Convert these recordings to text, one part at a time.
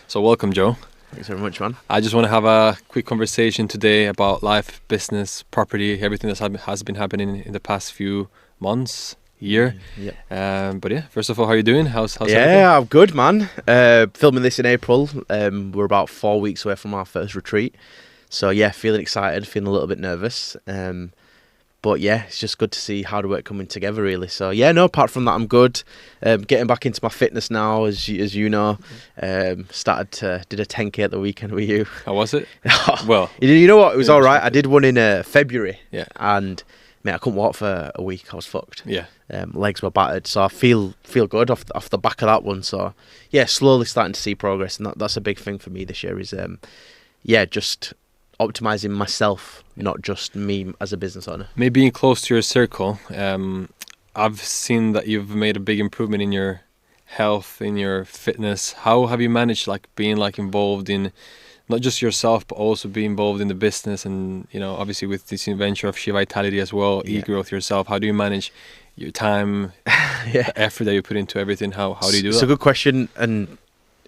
So welcome, Joe. Thanks very much, man. I just want to have a quick conversation today about life, business, property, everything that has been happening in the past few months, year. But yeah, first of all, how are you doing? How's everything? Yeah, I'm good, man. Filming this in April. We're about 4 weeks away from our first retreat. So yeah, feeling excited, feeling a little bit nervous. But yeah, it's just good to see hard work coming together, really. So yeah, no, apart from that, I'm good. Getting back into my fitness now, as you know. Did a 10K at the weekend with you. How was it? Well, you know what? It was all right. I did one in February. Yeah. And mate, I couldn't walk for a week. I was fucked. Yeah. Legs were battered, so I feel good off the back of that one. So yeah, slowly starting to see progress, and that's a big thing for me this year. Is just optimizing myself, not just me as a business owner. Maybe being close to your circle, I've seen that you've made a big improvement in your health, in your fitness. How have you managed being involved in not just yourself, but also be involved in the business and, obviously with this venture of She Vitality as well, e-growth yourself? How do you manage your time, the effort that you put into everything? How do you do that? It's a good question, and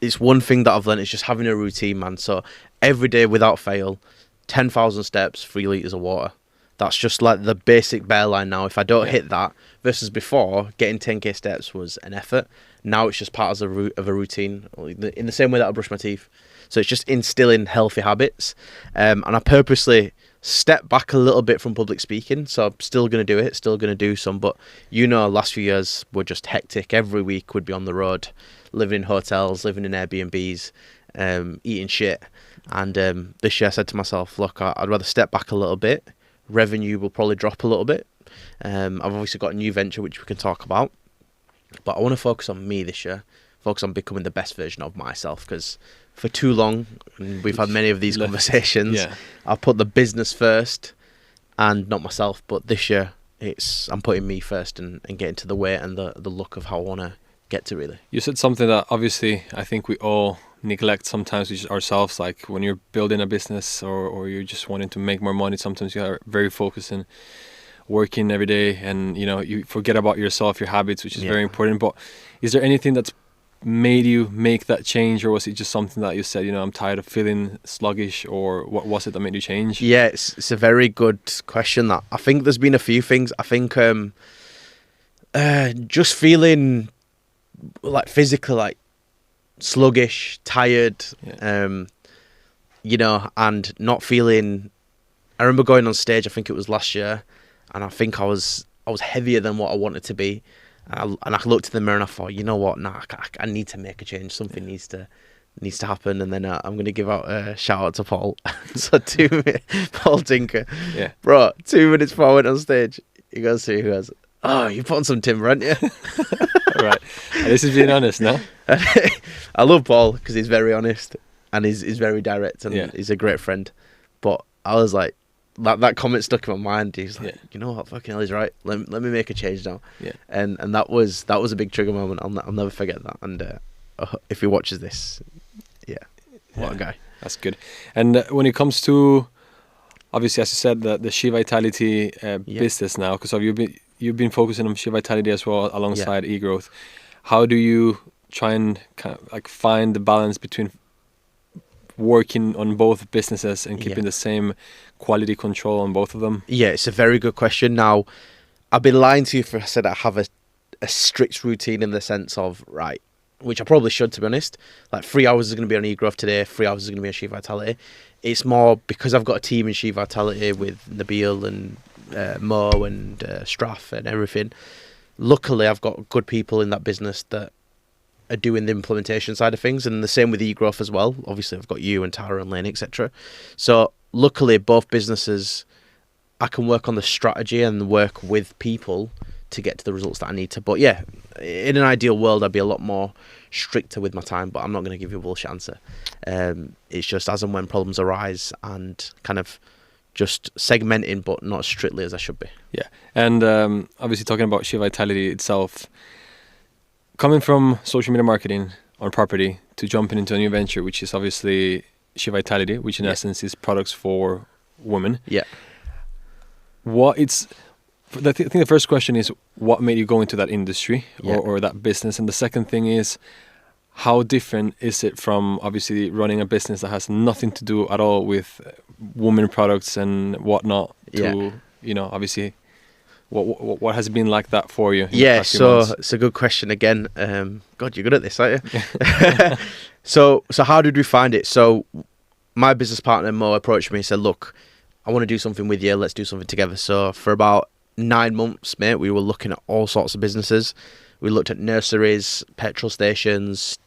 it's one thing that I've learned is just having a routine, man. So every day without fail, 10,000 steps, 3 litres of water. That's just like the basic bare line now. If I don't hit that, versus before, getting 10k steps was an effort. Now it's just part of a routine, in the same way that I brush my teeth. So it's just instilling healthy habits. And I purposely step back a little bit from public speaking. So I'm still going to do it, still going to do some. But last few years were just hectic. Every week would be on the road, living in hotels, living in Airbnbs, eating shit. And this year I said to myself, look, I'd rather step back a little bit. Revenue will probably drop a little bit. I've obviously got a new venture which we can talk about. But I want to focus on me this year. Focus on becoming the best version of myself. Because for too long, and we've had many of these conversations, I've put the business first and not myself. But this year, I'm putting me first and getting to the weight and the look of how I want to get to, really. You said something that obviously I think we all neglect sometimes, which is ourselves. Like when you're building a business or you're just wanting to make more money, sometimes you are very focused and working every day, and you forget about yourself, your habits, which is very important. But is there anything that's made you make that change, or was it just something that you said, I'm tired of feeling sluggish, or what was it that made you change? Yeah, it's a very good question. That I think there's been a few things. I think just feeling physically sluggish, tired, and not feeling. I remember going on stage, I think it was last year, and I think I was heavier than what I wanted to be, and I looked in the mirror and I thought, you know what, I need to make a change. Something needs to happen. And then I'm going to give out a shout out to Paul. So Paul Tinker, bro, 2 minutes before I went on stage, he goes to me, he goes, "Oh, you put on some timber, haven't you?" Right. And this is being honest now. I love Paul because he's very honest and he's very direct, and he's a great friend. But I was like, that comment stuck in my mind. He's like, you know what, fucking hell, he's right. Let me make a change now. Yeah. And that was a big trigger moment. I'll never forget that. And if he watches this, what a guy. That's good. And when it comes to, obviously, as you said, the She Vitality business now, because you've been focusing on She Vitality as well alongside e-growth. How do you try and kind of find the balance between working on both businesses and keeping the same quality control on both of them? Yeah, it's a very good question. Now, I've been lying to you if I said I have a strict routine in the sense of, right, which I probably should, to be honest. 3 hours is going to be on e-growth today, 3 hours is going to be on She Vitality. It's more because I've got a team in She Vitality with Nabil and Mo and Straff and everything. Luckily, I've got good people in that business that are doing the implementation side of things, and the same with e-growth as well. Obviously, I've got you and Tara and Lane, etc. So luckily, both businesses, I can work on the strategy and work with people to get to the results that I need to. But yeah, in an ideal world, I'd be a lot more stricter with my time, but I'm not going to give you a bullshit answer. It's just as and when problems arise, and kind of just segmenting, but not as strictly as I should be. Yeah, and obviously talking about She Vitality itself, coming from social media marketing on property to jumping into a new venture, which is obviously She Vitality, which in essence is products for women. Yeah. I think the first question is, what made you go into that industry or that business? And the second thing is, how different is it from obviously running a business that has nothing to do at all with women products and whatnot Yeah. to, obviously what has it been like that for you in the Yeah, past few so months? it's a good question again. God, you're good at this, aren't you? So how did we find it? So my business partner Mo approached me and said, "Look, I want to do something with you. Let's do something together." So for about 9 months, mate, we were looking at all sorts of businesses. We looked at nurseries, petrol stations.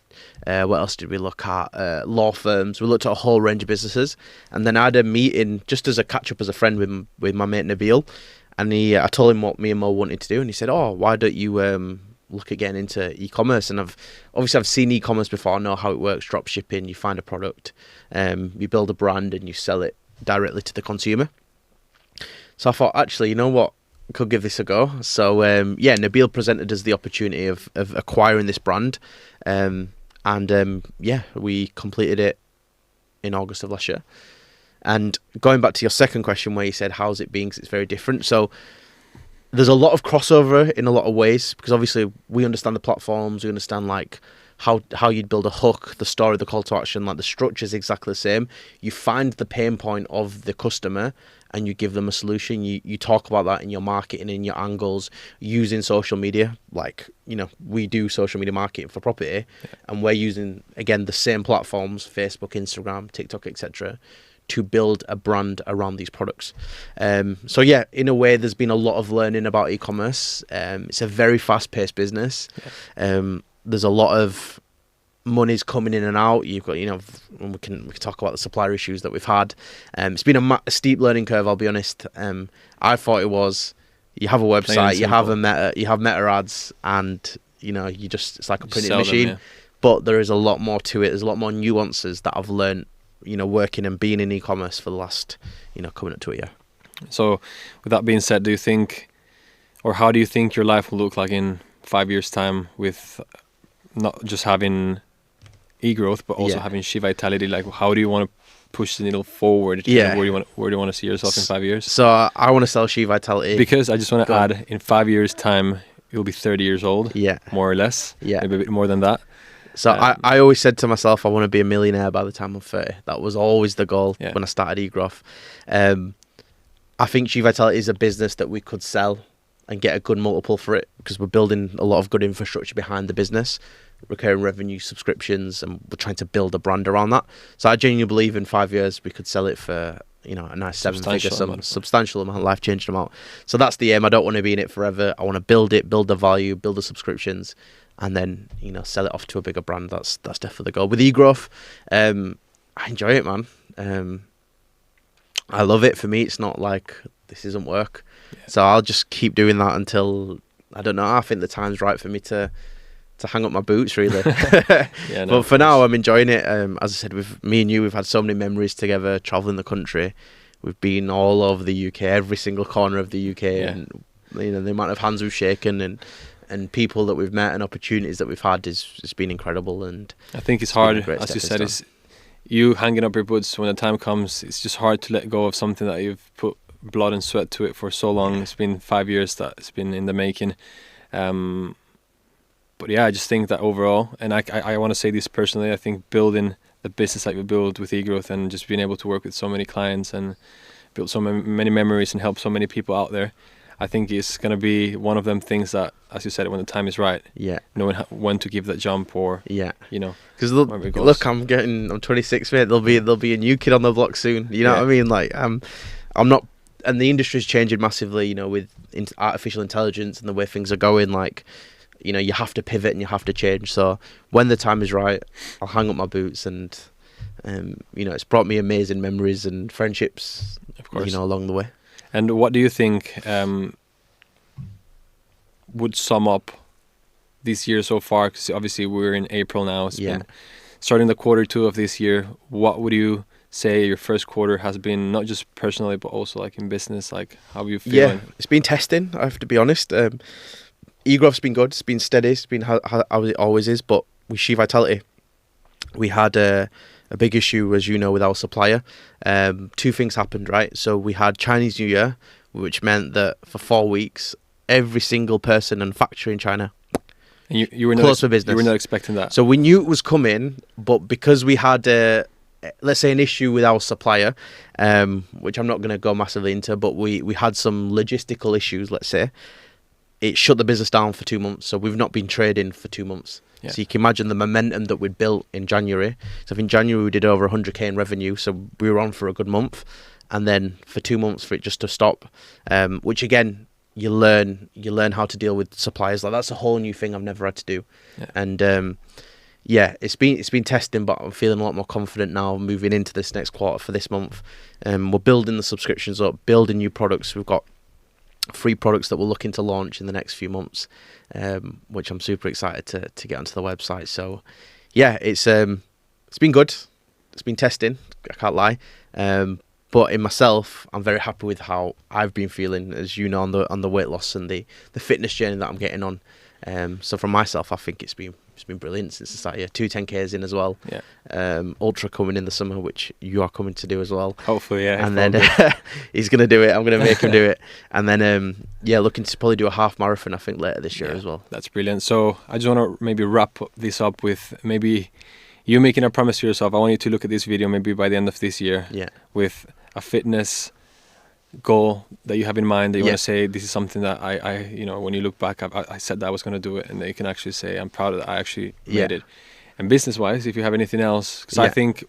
What else did we look at? Law firms. We looked at a whole range of businesses, and then I had a meeting just as a catch up as a friend with my mate Nabil, and I told him what me and Mo wanted to do, and he said, "Oh, why don't you look at getting into e-commerce?" And I've seen e-commerce before. I know how it works. Drop shipping. You find a product, you build a brand, and you sell it directly to the consumer. So I thought, actually, you know what? Could give this a go. So Nabil presented us the opportunity of acquiring this brand, we completed it in August of last year. And going back to your second question, where you said how's it been, 'cause it's very different. So there's a lot of crossover in a lot of ways, because obviously we understand the platforms, we understand like how you'd build a hook, the story, the call to action, like the structure is exactly the same. You find the pain point of the customer and you give them a solution. You talk about that in your marketing, in your angles, using social media. Like, we do social media marketing for property, and we're using, again, the same platforms, Facebook, Instagram, TikTok, etc., to build a brand around these products. So yeah, in a way, there's been a lot of learning about e-commerce. It's a very fast-paced business. There's a lot of money's coming in and out. You've got, we can talk about the supplier issues that we've had. It's been a steep learning curve, I'll be honest. I thought it was, you have a website, you have meta ads, and it's like a printing machine. Yeah. But there is a lot more to it. There's a lot more nuances that I've learned, working and being in e-commerce for the last, coming up to a year. So with that being said, do you think, or how do you think your life will look like in 5 years' time, with not just having e-growth, but also having She Vitality? Like, how do you want to push the needle forward? Yeah. Where do you want to see yourself in 5 years? So I want to sell She Vitality. Because I just want to add, in 5 years' time, you'll be 30 years old. Yeah. More or less. Yeah. Maybe a bit more than that. So I always said to myself, I want to be a millionaire by the time I'm 30. That was always the goal when I started eGrowth. I think She Vitality is a business that we could sell and get a good multiple for it, because we're building a lot of good infrastructure behind the business, recurring revenue, subscriptions, and we're trying to build a brand around that. So I genuinely believe in 5 years we could sell it for a nice substantial amount, life-changing amount. So that's the aim. I don't want to be in it forever. I want to build it, build the value, build the subscriptions, and then sell it off to a bigger brand. That's definitely the goal. With eGrowth, I enjoy it, man. I love it. For me, it's not like this isn't work. So I'll just keep doing that until, I don't know, I think the time's right for me to hang up my boots, really. But for now, I'm enjoying it. As I said, with me and you, we've had so many memories together, traveling the country. We've been all over the UK, every single corner of the UK, and the amount of hands we've shaken and people that we've met and opportunities that we've had has been incredible. And I think it's hard, as you said, is you hanging up your boots when the time comes. It's just hard to let go of something that you've put blood and sweat to it for so long. It's been 5 years that it's been in the making. But yeah, I just think that overall, and I want to say this personally, I think building the business that we build with eGrowth and just being able to work with so many clients and build so many memories and help so many people out there, I think it's going to be one of them things that, as you said, when the time is right, knowing when to give that jump, or because look, I'm 26, mate. There'll be a new kid on the block soon. You know what I mean? Like I'm not, and the industry is changing massively. With artificial intelligence and the way things are going, like you have to pivot and you have to change. So when the time is right, I'll hang up my boots, and it's brought me amazing memories and friendships, of course, along the way. And what do you think would sum up this year so far? Because obviously we're in April now. It's been starting the quarter 2 of this year. What would you say your first quarter has been, not just personally, but also like in business? Like, how are you feeling? Yeah, it's been testing, I have to be honest. eGrowth's been good. It's been steady. It's been how it always is. But with She Vitality, we had a big issue, as you know, with our supplier. 2 things happened, right? So we had Chinese New Year, which meant that for 4 weeks, every single person and factory in China And you were not close for business. You were not expecting that. So we knew it was coming, but because we had, let's say, an issue with our supplier, which I'm not going to go massively into, but we had some logistical issues, let's say, it shut the business down for 2 months. So we've not been trading for 2 months. Yeah. So you can imagine the momentum that we'd built in January. So in January, we did over 100k in revenue. So we were on for a good month. And then for 2 months for it just to stop, which again, you learn how to deal with suppliers. Like that's a whole new thing I've never had to do. Yeah. And yeah, it's been testing, but I'm feeling a lot more confident now moving into this next quarter for this month. We're building the subscriptions up, building new products. We've got 3 products that we're looking to launch in the next few months, which I'm super excited to get onto the website. So yeah, it's been good. It's been testing, I can't lie. But in myself, I'm very happy with how I've been feeling, as you know, on the weight loss and the fitness journey that I'm getting on. So from myself, I think it's been brilliant since the start. Yeah, 2 10Ks in as well. Yeah. Ultra coming in the summer, which you are coming to do as well. Hopefully, yeah. And then he's gonna do it. I'm gonna make him do it. And then yeah, looking to probably do a half marathon, I think, later this year as well. That's brilliant. So I just want to maybe wrap this up with maybe you making a promise to yourself. I want you to look at this video maybe by the end of this year. Yeah. With a fitness goal that you have in mind, that you Yeah. want to say, this is something that I you know, when you look back, I said that I was going to do it, and then you can actually say, I'm proud that I actually made it. And business wise, if you have anything else, because I think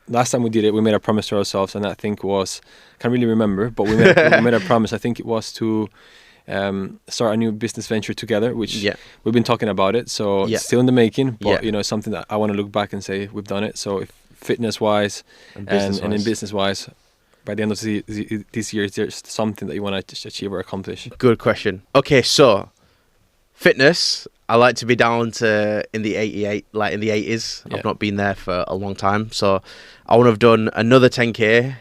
last time we did it, we made a promise to ourselves, and I think was, can't really remember, but we made a promise. I think it was to start a new business venture together, which we've been talking about it, so it's still in the making, but you know, something that I want to look back and say we've done it. So if fitness wise and in business wise, by the end of this year, is there something that you want to achieve or accomplish? Good question. Okay, so fitness, I like to be down to in the 88, like in the 80s. I've not been there for a long time, so I want to have done another 10k,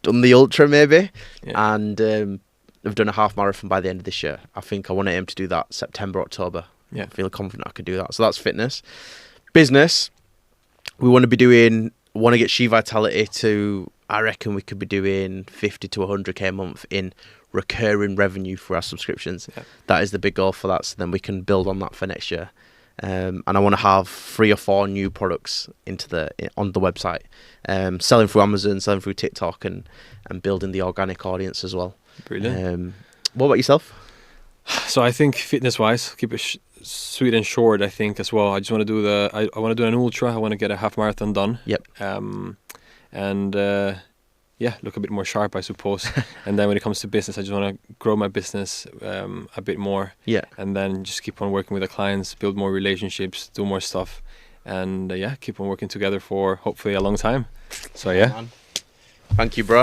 done the ultra maybe, and I've done a half marathon by the end of this year. I think I want to aim to do that September, October. I feel confident I could do that. So that's fitness. Business, we want to get She Vitality to, I reckon we could be doing 50 to 100k a month in recurring revenue for our subscriptions. That is the big goal for that, so then we can build on that for next year. And I want to have 3 or 4 new products on the website, selling through Amazon, selling through TikTok, and building the organic audience as well. Brilliant. What about yourself? So I think fitness wise, keep it sweet and short. I think as well. I just want to do I want to do an ultra. I want to get a half marathon done. And look a bit more sharp, I suppose. And then when it comes to business, I just want to grow my business a bit more. And then just keep on working with the clients, build more relationships, do more stuff, and keep on working together for hopefully a long time. So Thank you, bro.